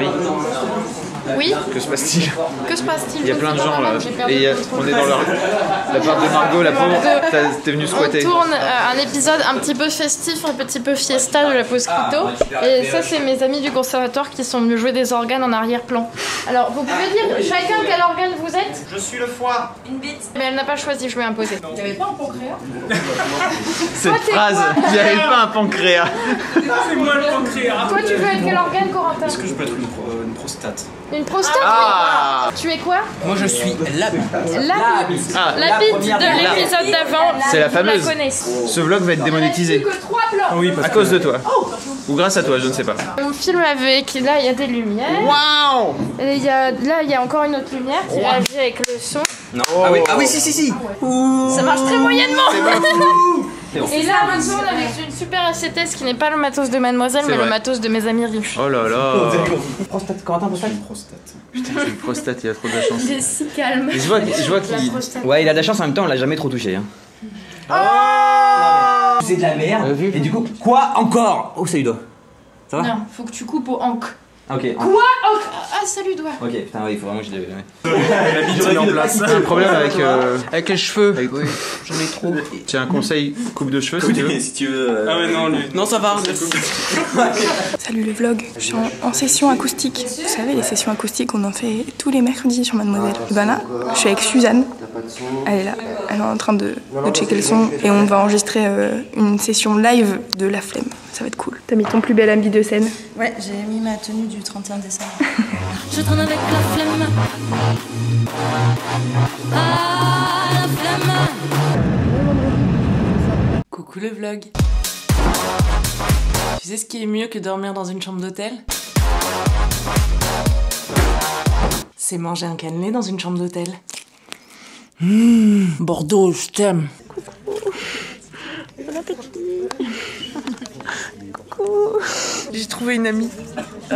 Marie, Oui. que se passe-t-il? Que se passe-t-il? Il y a plein de gens là. Et on est dans la part de Margot, la pauvre. T'es venue squatter. On tourne un épisode un petit peu festif, un petit peu fiesta de la pause crypto. Et ça, c'est mes amis du conservatoire qui sont venus jouer des organes en arrière-plan. Alors, vous pouvez dire chacun quel organe vous êtes? Je suis le foie. Une bite. Mais elle n'a pas choisi, je lui ai imposé. Il n'y avait pas un pancréas? Cette phrase, il n'y avait pas un pancréas. C'est moi le pancréas. Toi, tu veux être quel organe, Corentin? Est-ce que je peux être une prostate? Une prostate? Ah. Tu es quoi? Moi je suis la bite. La bite. Ah. La bite de l'épisode d'avant. C'est la Vous la fameuse. connaissez. Ce vlog va être démonétisé. Il reste plus que 3 plans. Oui, À cause de toi. Ou grâce à toi, je ne sais pas. On filme avec, là il y a des lumières. Waouh. Et là il y a encore une autre lumière qui réagit avec le son. Non. Ah oui, si. Ça marche très moyennement. C'est Et là on tourne avec une super SCTS qui n'est pas le matos de Mademoiselle mais vrai. le matos de mes amis riches. Oh là là. Prostate, Corentin, prostate. Putain, j'ai une prostate, il y a trop de chance. Il est si calme. Et je vois qu'il... Ouais, il a de la chance en même temps, on l'a jamais trop touché. Hein. C'est de la merde. Et du coup, quoi encore? Oh, salut doigt. Ça va? Non, faut que tu coupes au hank. Ok. Quoi hank? Ah salut doigt. Ok, putain, oui, il faut vraiment que je le. La bite est en place. J'ai un problème avec les cheveux. Oui, j'en ai trop. Tu as un conseil coupe de cheveux si tu veux? Si tu veux. Ah ouais, non, lui. Non, ça va, merci. Salut le vlog, je suis en session acoustique. Vous savez, les sessions acoustiques, on en fait tous les mercredis sur Mademoiselle. Et ben là, je suis avec Suzanne. Elle est là, elle est en train de checker le son et on va enregistrer une session live de La Flemme. Ça va être cool. T'as mis ton plus bel habit de scène? Ouais, j'ai mis ma tenue du 31 décembre. Je traîne avec la flemme. Ah, la flemme. Coucou le vlog. Tu sais ce qui est mieux que dormir dans une chambre d'hôtel? C'est manger un cannelé dans une chambre d'hôtel. Bordeaux, je t'aime. Bon appétit. Coucou. J'ai trouvé une amie.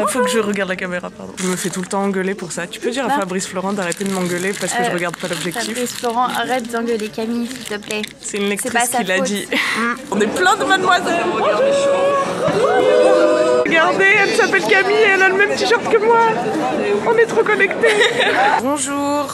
Faut que je regarde la caméra, pardon. Je me fais tout le temps engueuler pour ça. Tu peux dire à Fabrice Florent d'arrêter de m'engueuler parce que je regarde pas l'objectif? Fabrice Florent, arrête d'engueuler Camille, s'il te plaît. C'est une lectrice pas sa qui l'a faute. dit. On est plein de mademoiselles. Regardez, elle s'appelle Camille et elle a le même t-shirt que moi. On est trop connectés. Bonjour.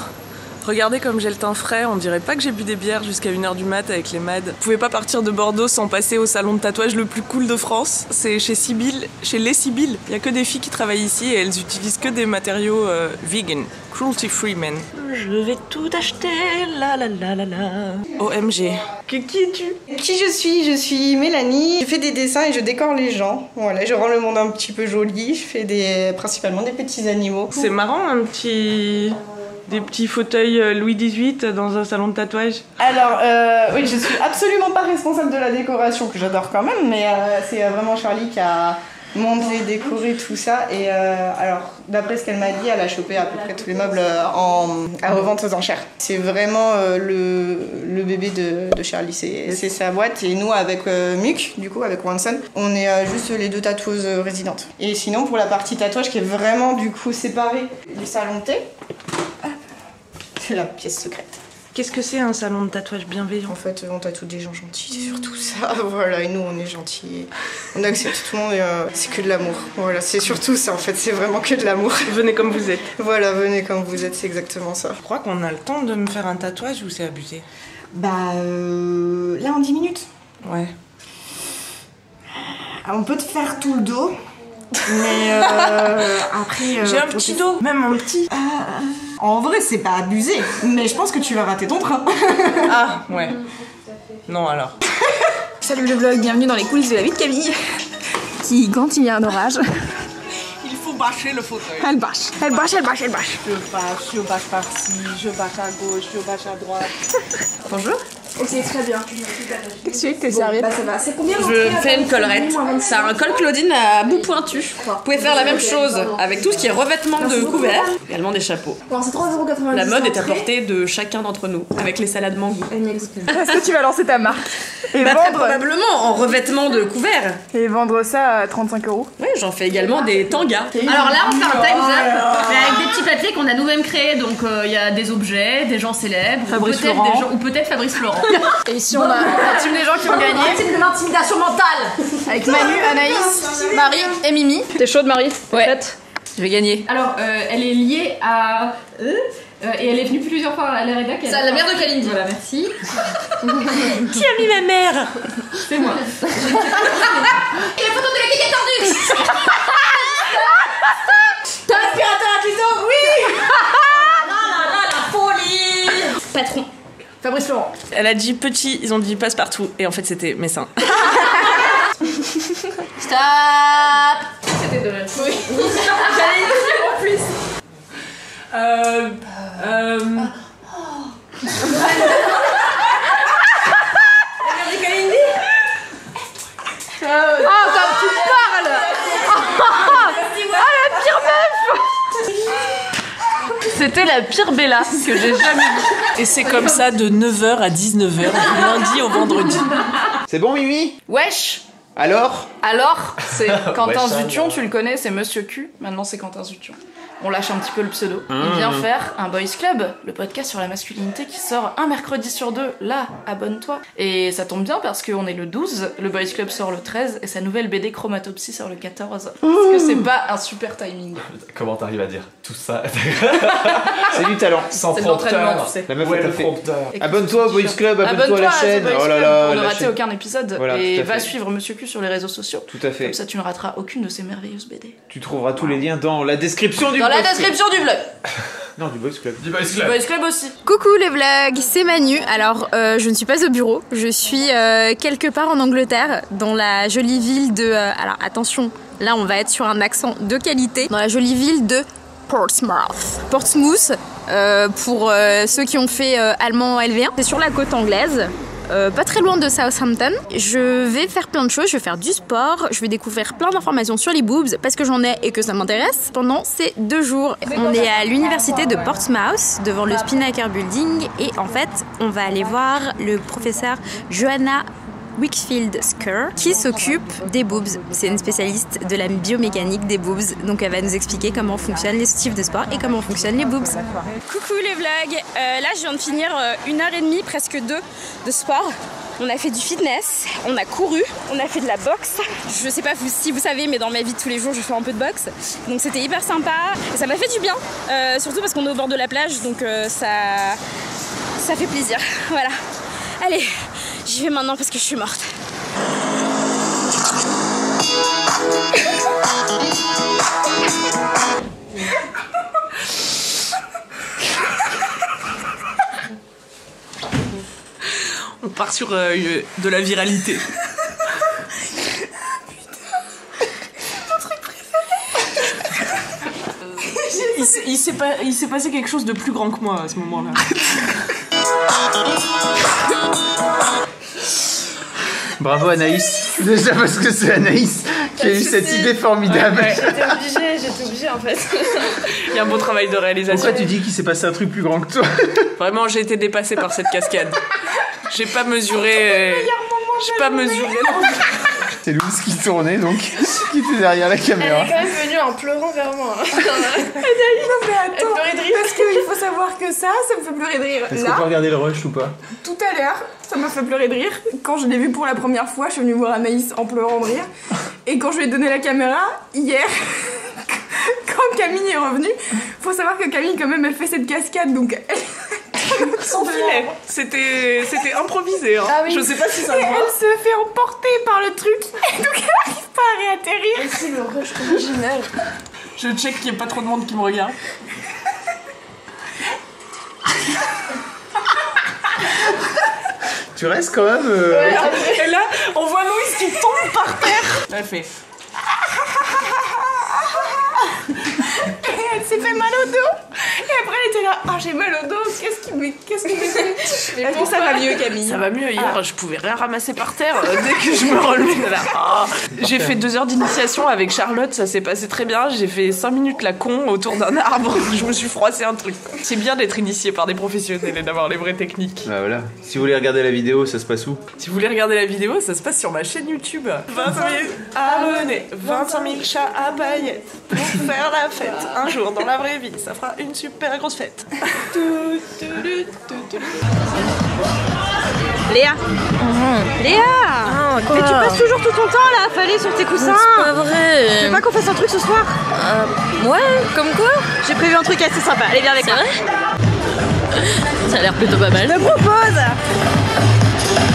Regardez comme j'ai le teint frais, on dirait pas que j'ai bu des bières jusqu'à 1h du mat avec les mads. Vous pouvez pas partir de Bordeaux sans passer au salon de tatouage le plus cool de France. C'est chez Sibylle, chez les Sibylle. Il y a que des filles qui travaillent ici et elles utilisent que des matériaux vegan, cruelty free men. Je vais tout acheter, la la la la la. OMG. Qui es-tu? Qui je suis? Je suis Mélanie. Je fais des dessins et je décore les gens. Voilà, je rends le monde un petit peu joli. Je fais principalement des petits animaux. C'est marrant, des petits fauteuils Louis XVIII dans un salon de tatouage. Alors, oui, je suis absolument pas responsable de la décoration, que j'adore quand même, mais c'est vraiment Charlie qui a monté, décoré tout ça. Et alors, d'après ce qu'elle m'a dit, elle a chopé à peu près tous les meubles à revente aux enchères. C'est vraiment le bébé de Charlie, c'est sa boîte. Et nous, avec Muc, du coup, avec Wanson, on est juste les 2 tatoueuses résidentes. Et sinon, pour la partie tatouage qui est vraiment, du coup, séparée du salon de thé, c'est la pièce secrète. Qu'est-ce que c'est un salon de tatouage bienveillant? En fait, on tatoue des gens gentils, c'est surtout ça. Voilà, et nous, on est gentils. On accepte tout le monde et c'est que de l'amour. Voilà, c'est surtout ça, en fait, c'est vraiment que de l'amour. Venez comme vous êtes. Voilà, venez comme vous êtes, c'est exactement ça. Je crois qu'on a le temps de me faire un tatouage ou c'est abusé? Bah, là, en 10 minutes. Ouais. On peut te faire tout le dos. Mais après... J'ai un petit dos, même un petit. En vrai, c'est pas abusé, mais je pense que tu vas rater ton train. Ah, ouais. Non, alors. Salut le vlog, bienvenue dans les coulisses de la vie de Camille. Qui, quand il y a un orage, Il faut bâcher le fauteuil. elle bâche. Elle bâche, elle bâche, elle bâche. Je bâche par-ci, je bâche à gauche, je bâche à droite. Bonjour. Ok, très bien. Qu'est-ce que tu veux que t'es serviette? Bah ça va, c'est combien? Je fais une collerette. C'est un col Claudine à bout pointu. Vous pouvez faire la même chose avec tout ce qui est revêtement de couvert, également des chapeaux. Bon, c'est 3,90 €. La mode est à portée de chacun d'entre nous, avec les salades mango. Est-ce que tu vas lancer ta marque et, Très probablement en revêtement de couvert. et vendre ça à 35 €? Oui, j'en fais également des tangas. Alors là, on fait un time's up, mais avec des petits papiers qu'on a nous-mêmes créés. Donc il y a des objets, des gens célèbres, Fabrice peut-être Florent. des gens, ou peut-être Fabrice Florent. Et ici on a la team des gens qui ont gagné Team de l'intimidation mentale. avec Manu, Anaïs, Marie et Mimi. T'es chaude Marie? Ouais. Prête? Je vais gagner. Alors, elle est liée à... et elle est venue plusieurs fois à la rédac. C'est la mère de Kalindi. Voilà, merci. Qui a mis ma mère? C'est moi. Et la photo de la Kiki tordue. T'as l'aspirateur à clito, oui. La folie. Patron. Fabrice Florent. Elle a dit petit, ils ont dit passe-partout. Et en fait, c'était mes seins. Stop. C'était de la... Oui. J'allais le dire en plus. Oh, comme tu parles. La pire meuf. C'était la pire Bella que j'ai jamais vue. Et c'est comme ça de 9h à 19h, du lundi au vendredi. C'est bon, Mimi? Wesh. Alors? Alors, c'est Quentin Wesh, Zution, tu le connais, c'est Monsieur Q. Maintenant, c'est Quentin Zution. On lâche un petit peu le pseudo. Il vient faire un Boys Club, le podcast sur la masculinité qui sort un mercredi sur 2. Là, abonne-toi. Et ça tombe bien parce qu'on est le 12, le Boys Club sort le 13 et sa nouvelle BD Chromatopsie sort le 14. Est-ce que c'est pas un super timing? Comment t'arrives à dire tout ça? C'est du talent. Sans C'est de l'entraînement, tu sais. La meuf, Ouais, elle le fait. prompteur. Abonne-toi au Boys Club, abonne-toi à la chaîne. Boys Oh là Club là, pour ne la rater chaîne. aucun épisode. Voilà, et tout à va fait. suivre Monsieur Q sur les réseaux sociaux. Tout à fait. Comme ça, tu ne rateras aucune de ces merveilleuses BD. Tu trouveras tous les liens dans la description du Dans la Boys Club. description du vlog. Non, du Boys Club. Du Boys Du Club. Boys Club aussi. Coucou les vlogs, c'est Manu. Alors, je ne suis pas au bureau, je suis quelque part en Angleterre, dans la jolie ville de... alors attention, là on va être sur un accent de qualité, dans la jolie ville de Portsmouth. Portsmouth, pour ceux qui ont fait allemand LV1, c'est sur la côte anglaise. Pas très loin de Southampton. Je vais faire plein de choses, je vais faire du sport, je vais découvrir plein d'informations sur les boobs parce que j'en ai et que ça m'intéresse pendant ces 2 jours. On est à l'université de Portsmouth devant le Spinnaker Building et en fait on va aller voir le professeur Johanna Wakefield-Skur qui s'occupe des boobs. C'est une spécialiste de la biomécanique des boobs, donc elle va nous expliquer comment fonctionnent les types de sport et comment fonctionnent les boobs. Coucou les vlogs, là je viens de finir 1h30, presque 2 de sport. On a fait du fitness, on a couru, on a fait de la boxe. Je sais pas si vous savez, mais dans ma vie de tous les jours je fais un peu de boxe. Donc c'était hyper sympa et ça m'a fait du bien, surtout parce qu'on est au bord de la plage, donc ça fait plaisir. Voilà. Allez, j'y vais maintenant parce que je suis morte. On part sur de la viralité. Il s'est passé quelque chose de plus grand que moi à ce moment-là. Bravo Anaïs. Déjà parce que c'est Anaïs qui a eu cette idée formidable. J'étais obligée en fait. Il y a un beau travail de réalisation. Pourquoi tu dis qu'il s'est passé un truc plus grand que toi? Vraiment, j'ai été dépassée par cette cascade. J'ai pas mesuré. J'ai pas mesuré. C'est Louise qui tournait donc, qui était derrière la caméra. Elle est quand même venue en pleurant vers moi. Non mais attends, parce qu'il faut savoir que ça me fait pleurer de rire. Est-ce qu'on peut regarder le rush ou pas? Tout à l'heure, ça m'a fait pleurer de rire. Quand je l'ai vu pour la première fois, je suis venue voir Anaïs en pleurant de rire. Et quand je lui ai donné la caméra, hier, quand Camille est revenue, faut savoir que Camille quand même elle fait cette cascade, donc elle... Sans filet. C'était improvisé. Hein. Ah oui. Je sais pas si ça Et va. elle se fait emporter par le truc, et donc elle arrive pas à réatterrir. Et c'est le rush original. Je check qu'il n'y ait pas trop de monde qui me regarde. Tu restes quand même. Ouais, et là, on voit Louise qui tombe par terre. Elle fait. Et elle s'est fait mal au dos. Et après elle était là, ah j'ai mal au dos, qu'est-ce qui me fait? Est-ce que ça va mieux Camille? Ça va mieux. Hier, je pouvais rien ramasser par terre dès que je me relevais. Là. Oh. J'ai fait 2 heures d'initiation avec Charlotte, ça s'est passé très bien. J'ai fait 5 minutes la con autour d'un arbre. Je me suis froissé un truc. C'est bien d'être initié par des professionnels et d'avoir les vraies techniques. Bah voilà. Si vous voulez regarder la vidéo, ça se passe où? Si vous voulez regarder la vidéo, ça se passe sur ma chaîne YouTube. 25 000 abonnés, 25 000 chats à paillettes pour faire la fête. Un jour dans la vraie vie, ça fera une super grosse fête. Léa. Léa. Mais tu passes toujours tout ton temps là à faller sur tes coussins. C'est pas vrai. Tu veux pas qu'on fasse un truc ce soir? Ouais, comme quoi? J'ai prévu un truc assez sympa. Allez, viens avec moi. Ça a l'air plutôt pas mal. Je te propose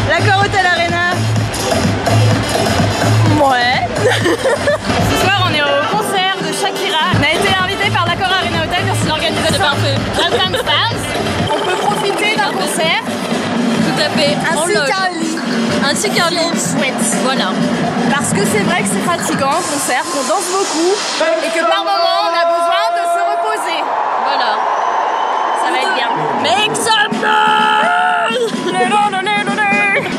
l'Accor Hotel Arena. Ouais. Ce soir, on est au concert de Shakira. On a été invité par l'Accor Arena Hotel, merci l'organisation. Welcome fans. On peut profiter d'un concert. Tout à fait. Ainsi qu'un lit. Chouette. Voilà. Parce que c'est vrai que c'est fatigant un concert, qu'on danse beaucoup et que par moment on a besoin de se reposer. Voilà. Ça va être bien. Make some noise!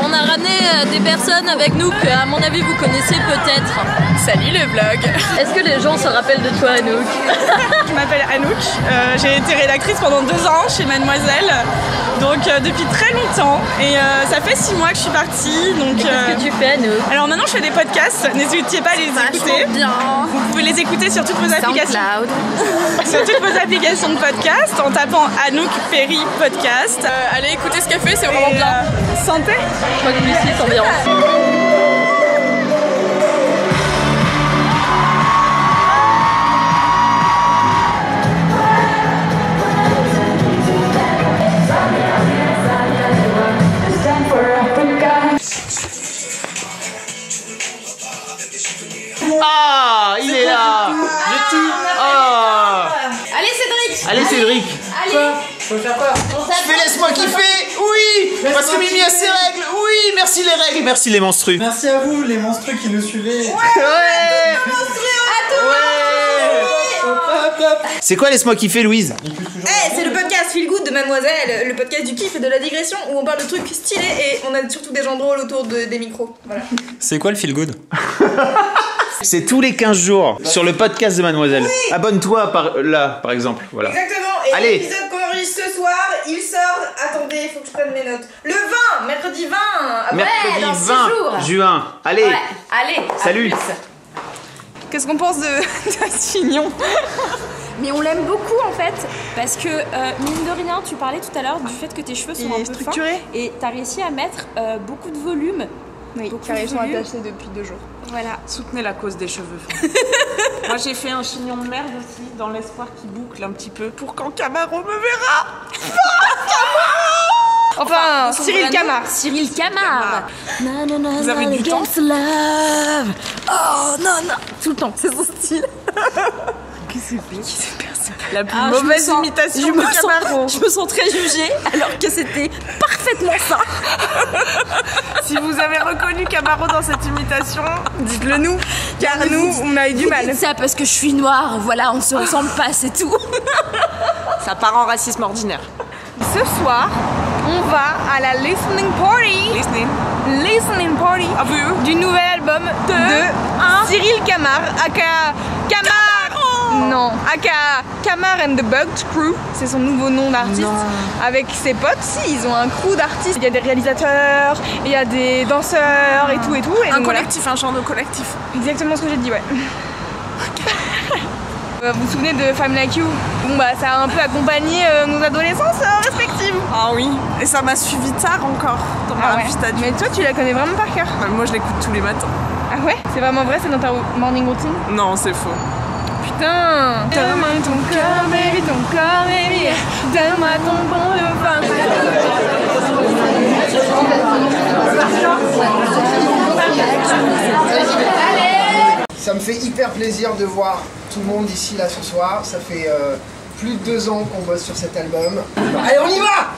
On a ramené des personnes avec nous que, à mon avis, vous connaissez peut-être. Salut le vlog. Est-ce que les gens se rappellent de toi, Anouk? Je m'appelle Anouk, j'ai été rédactrice pendant 2 ans chez Mademoiselle, donc depuis très longtemps, et ça fait 6 mois que je suis partie. Donc qu'est-ce que tu fais, Anouk? Alors maintenant je fais des podcasts, n'hésitez pas à les écouter. Bien. Vous pouvez les écouter sur toutes vos applications. Sur toutes vos applications de podcast en tapant Anouk Perry Podcast. Allez écouter ce qu'elle fait, c'est vraiment bien. Santé. Je crois que Lucie sent bien. Ah, il est là. Je tire. Ah. Allez Cédric. Allez Cédric. Allez. Je fais laisse-moi kiffer. Oui. Parce que Mimi a ses règles. Oui. Merci les règles. Merci les menstrues. Merci à vous les monstrueux qui nous suivez. Ouais. C'est quoi laisse-moi kiffer, Louise? C'est le podcast Feel Good de Mademoiselle, le podcast du kiff et de la digression où on parle de trucs stylés et on a surtout des gens drôles autour des micros. Voilà. C'est quoi le feel good? C'est tous les 15 jours sur le podcast de Mademoiselle. Oui. Abonne-toi par exemple. Voilà. Exactement. Et allez. L'épisode qu'on enregistre ce soir, il sort. Attendez, il faut que je prenne mes notes. Le 20, mercredi 20. Mercredi dans 20 juin. Allez. Ouais. Allez. Salut. Qu'est-ce qu'on pense de Chignon? Mais on l'aime beaucoup en fait, parce que mine de rien, tu parlais tout à l'heure du fait que tes cheveux sont un peu structurés fins et t'as réussi à mettre beaucoup de volume. Oui, car ils sont attachés depuis 2 jours. Voilà. Soutenez la cause des cheveux fins. Moi j'ai fait un chignon de merde aussi, dans l'espoir qu'il boucle un petit peu pour quand Camaro me verra. Enfin, Cyril Camar. Cyril Camar. Vous avez du temps. Oh non, non. Tout le temps, c'est son style. Qu'est-ce que c'est personne. La plus mauvaise imitation de Camaro. Je me sens très jugée alors que c'était parfaitement ça. Si vous avez reconnu Camaro dans cette imitation, dites-le nous, car nous, on a eu du mal. Dites ça parce que je suis noire, voilà, on se ressemble pas, c'est tout. Ça part en racisme ordinaire. Ce soir, on va à la listening party. Listening party du nouvel album de Cyril Camar, aka Camar. Non, aka Camar and the Bugged Crew, c'est son nouveau nom d'artiste. Avec ses potes, ils ont un crew d'artistes. Il y a des réalisateurs, il y a des danseurs et tout et tout. Et un collectif, un genre de collectif. Exactement ce que j'ai dit, ouais. Vous vous souvenez de Femme Like You? Bon bah ça a un peu accompagné nos adolescences respectives. Ah oui, et ça m'a suivi tard encore dans ma vie d'adulte. Mais toi tu la connais vraiment par cœur? Bah, moi je l'écoute tous les matins. Ah ouais? C'est vraiment vrai, c'est dans ta morning routine? Non, c'est faux. Putain! Donne-moi ton cœur, baby, donne-moi ton bon de vin. Ça me fait hyper plaisir de voir tout le monde ici là ce soir. Ça fait plus de 2 ans qu'on bosse sur cet album. Allez, on y va!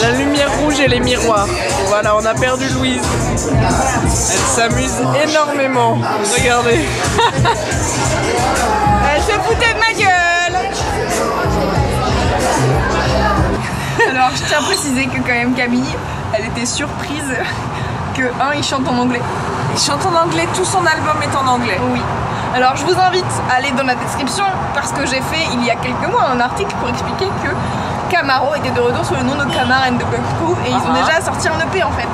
La lumière rouge et les miroirs. Voilà, on a perdu Louise. Elle s'amuse énormément. Regardez. Elle se foutait de ma gueule. Alors, je tiens à préciser que quand même Camille, elle était surprise que il chante en anglais. Il chante en anglais, tout son album est en anglais. Oui. Alors je vous invite à aller dans la description parce que j'ai fait il y a quelques mois un article pour expliquer que Camaro était de retour sous le nom de Camar and the Block Crew et ils ont déjà sorti un EP en fait.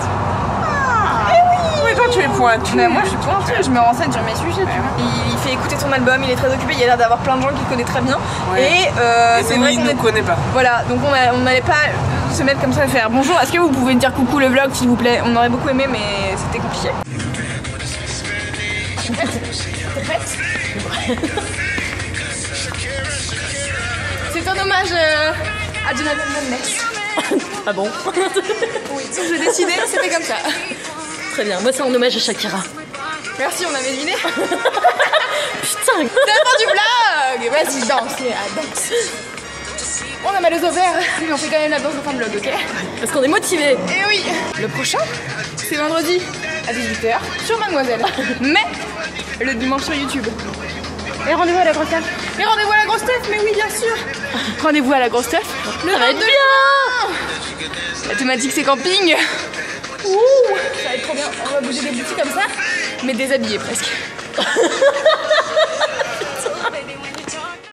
Mais toi tu es pointu. Mais moi je suis pointu, je me renseigne sur mes sujets. Il fait écouter son album, il est très occupé, il a l'air d'avoir plein de gens qu'il connaît très bien. Et c'est vrai qu'on ne connaît pas. Voilà, donc on n'allait pas se mettre comme ça et faire bonjour, est-ce que vous pouvez dire coucou le vlog s'il vous plaît? On aurait beaucoup aimé mais c'était compliqué. T'es prête? C'est un hommage à Jonathan Van Ness. Ah bon? Oui, j'ai décidé, c'était comme ça. Très bien, moi c'est en hommage à Shakira. Merci, on avait deviné. Putain! T'as du vlog! Vas-y, danse, danse. On a mal aux ovaires, mais on fait quand même la danse de fin de vlog, ok? Parce qu'on est motivés. Et oui! Le prochain, c'est vendredi à 18h sur Mademoiselle. Mais le dimanche sur YouTube. Et rendez-vous à la grosse teuf. Et rendez-vous à la grosse teuf, mais oui, bien sûr. Rendez-vous à la grosse teuf. Ça va être bien. La thématique c'est camping. Ouh, ça va être trop bien. On va bouger des boutiques comme ça, mais déshabillés presque.